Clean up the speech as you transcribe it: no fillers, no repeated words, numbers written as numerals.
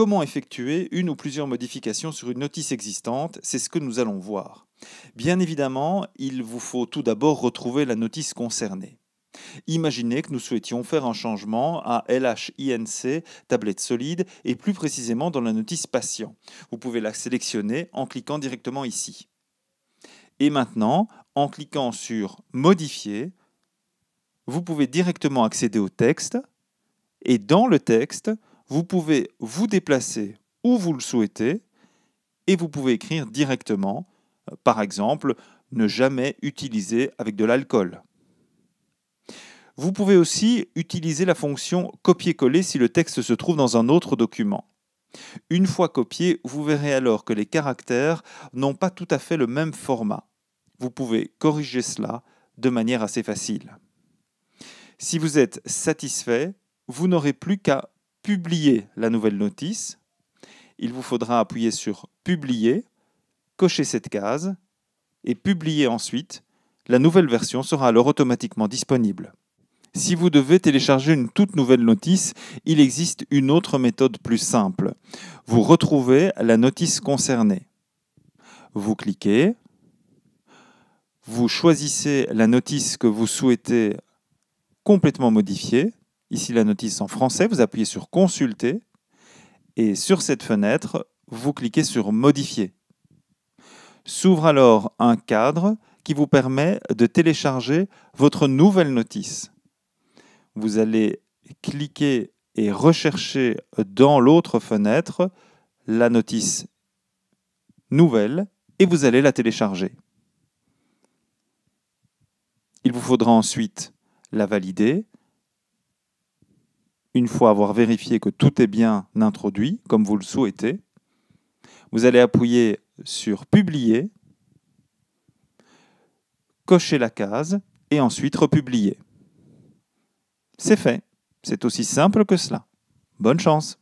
Comment effectuer une ou plusieurs modifications sur une notice existante? C'est ce que nous allons voir. Bien évidemment, il vous faut tout d'abord retrouver la notice concernée. Imaginez que nous souhaitions faire un changement à LHINC, tablette solide, et plus précisément dans la notice patient. Vous pouvez la sélectionner en cliquant directement ici. Et maintenant, en cliquant sur Modifier, vous pouvez directement accéder au texte, et dans le texte, vous pouvez vous déplacer où vous le souhaitez, et vous pouvez écrire directement, par exemple, ne jamais utiliser avec de l'alcool. Vous pouvez aussi utiliser la fonction copier-coller si le texte se trouve dans un autre document. Une fois copié, vous verrez alors que les caractères n'ont pas tout à fait le même format. Vous pouvez corriger cela de manière assez facile. Si vous êtes satisfait, vous n'aurez plus qu'à publier la nouvelle notice. Il vous faudra appuyer sur Publier, cocher cette case et publier ensuite. La nouvelle version sera alors automatiquement disponible. Si vous devez télécharger une toute nouvelle notice, il existe une autre méthode plus simple. Vous retrouvez la notice concernée. Vous cliquez, vous choisissez la notice que vous souhaitez complètement modifier. Ici la notice en français, vous appuyez sur Consulter et sur cette fenêtre, vous cliquez sur Modifier. S'ouvre alors un cadre qui vous permet de télécharger votre nouvelle notice. Vous allez cliquer et rechercher dans l'autre fenêtre la notice nouvelle et vous allez la télécharger. Il vous faudra ensuite la valider. Une fois avoir vérifié que tout est bien introduit, comme vous le souhaitez, vous allez appuyer sur Publier, cocher la case et ensuite republier. C'est fait. C'est aussi simple que cela. Bonne chance!